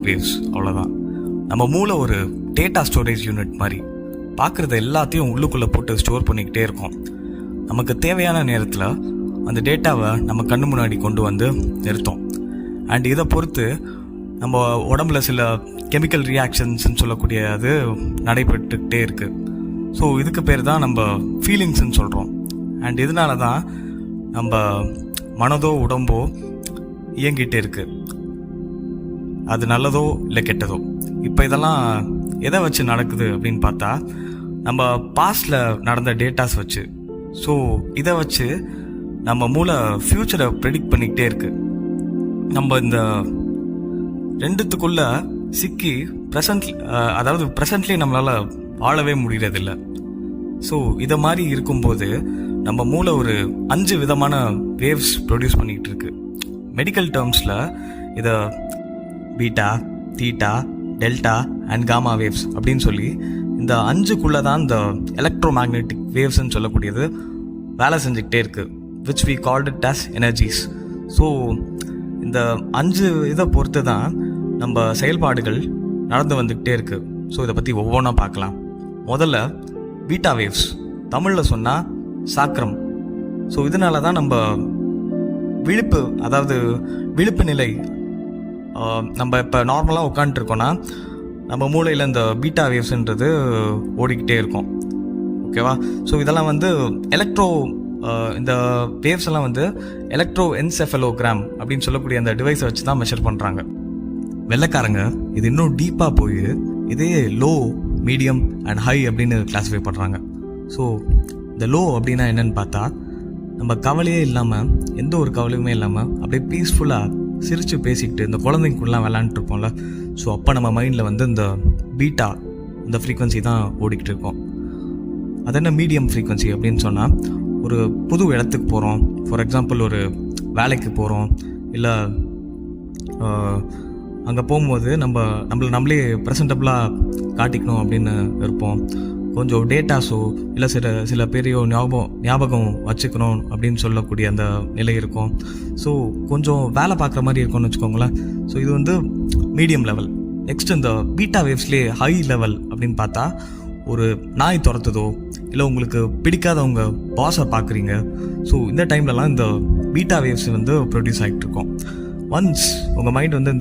Waves அவ்வளோதான். நம்ம மூளை ஒரு டேட்டா ஸ்டோரேஜ் யூனிட் மாதிரி பார்க்குறது எல்லாத்தையும் உள்ளுக்குள்ளே போட்டு ஸ்டோர் பண்ணிக்கிட்டே இருக்கோம். நமக்கு தேவையான நேரத்தில் அந்த டேட்டாவை நம்ம கண்ணு முன்னாடி கொண்டு வந்து நிறுத்தோம். அண்ட் இதை பொறுத்து நம்ம உடம்புல சில கெமிக்கல் ரியாக்ஷன்ஸ்ன்னு சொல்லக்கூடிய அது நடைபெற்றுக்கிட்டே இருக்குது. ஸோ இதுக்கு பேர் தான் நம்ம ஃபீலிங்ஸ்ன்னு சொல்கிறோம். அண்ட் இதனால தான் நம்ம மனதோ உடம்போ இயங்கிட்டே இருக்கு. அது நல்லதோ இல்லை கெட்டதோ. இப்போ இதெல்லாம் எதை வச்சு நடக்குது அப்படின்னு பார்த்தா, நம்ம பாஸ்டில் நடந்த டேட்டாஸ் வச்சு. ஸோ இதை வச்சு நம்ம மூளை ஃப்யூச்சரை ப்ரெடிக்ட் பண்ணிக்கிட்டே இருக்கு. நம்ம இந்த ரெண்டுத்துக்குள்ள சிக்கி ப்ரெசன்ட்லி நம்மளால் வாழவே முடியறதில்ல. ஸோ இதை மாதிரி இருக்கும்போது நம்ம மூளை ஒரு 5 விதமான வேவ்ஸ் ப்ரொடியூஸ் பண்ணிக்கிட்டு இருக்கு. மெடிக்கல் டேர்ம்ஸில் இதை beta, theta, delta and gamma waves அப்படின்னு சொல்லி இந்த 5க்குள்ளே தான் இந்த எலக்ட்ரோ மேக்னெட்டிக் வேவ்ஸ்ன்னு சொல்லக்கூடியது வேலை செஞ்சுக்கிட்டே இருக்கு, which we called it as energies. So இந்த 5 இதை பொறுத்து தான் நம்ம செயல்பாடுகள் நடந்து வந்துக்கிட்டே இருக்கு. ஸோ இதை பற்றி ஒவ்வொன்றா பார்க்கலாம். முதல்ல பீட்டா வேவ்ஸ், தமிழில் சொன்னால் சாக்கரம். ஸோ இதனால தான் நம்ம விழிப்பு நிலை, நம்ம இப்போ நார்மலாக உட்காந்துருக்கோன்னா நம்ம மூளையில் இந்த பீட்டா வேவ்ஸ்ன்றது ஓடிக்கிட்டே இருக்கும். ஓகேவா? ஸோ இதெல்லாம் வந்து இந்த வேவ்ஸ் எல்லாம் வந்து எலக்ட்ரோ என்செஃபலோகிராம் அப்படின்னு சொல்லக்கூடிய அந்த டிவைஸை வச்சு தான் மெஷர் பண்ணுறாங்க. வெள்ளைக்காரங்க இது இன்னும் டீப்பாக போய் இதே லோ, மீடியம் அண்ட் ஹை அப்படின்னு கிளாஸிஃபை பண்ணுறாங்க. ஸோ இந்த லோ அப்படின்னா என்னன்னு பார்த்தா, நம்ம கவலையே இல்லாமல், எந்த ஒரு கவலையுமே இல்லாமல் அப்படியே பீஸ்ஃபுல்லாக சிரித்து பேசிக்கிட்டு இந்த குழந்தைங்களுக்குலாம் விளாண்டுருப்போம்ல. ஸோ அப்போ நம்ம மைண்டில் வந்து இந்த பீட்டா, இந்த ஃப்ரீக்வன்சி தான் ஓடிக்கிட்டு இருக்கோம். அது என்ன மீடியம் ஃப்ரீக்வன்சி அப்படின்னு சொன்னால், ஒரு புது இடத்துக்கு போகிறோம், ஃபார் எக்ஸாம்பிள் ஒரு வேலைக்கு போகிறோம், இல்லை அங்கே போகும்போது நம்மளே ப்ரெசன்டபுளாக காட்டிக்கணும் அப்படின்னு இருப்போம். கொஞ்சம் டேட்டாஸோ இல்லை சில பேரையோ ஞாபகம் வச்சுக்கணும் அப்படின்னு சொல்லக்கூடிய அந்த நிலை இருக்கும். ஸோ கொஞ்சம் வேலை பார்க்குற மாதிரி இருக்கும்னு வச்சுக்கோங்களேன். ஸோ இது வந்து மீடியம் லெவல். நெக்ஸ்ட் இந்த பீட்டா வேவ்ஸ்லேயே ஹை லெவல் அப்படின்னு பார்த்தா, ஒரு நாய் துரத்துதோ இல்லை உங்களுக்கு பிடிக்காதவங்க பாஸை பார்க்குறீங்க. ஸோ இந்த டைம்லலாம் இந்த பீட்டா வேவ்ஸ் வந்து ப்ரொடியூஸ் ஆகிட்டு இருக்கோம். ஒன்ஸ் உங்கள் மைண்ட் வந்து இந்த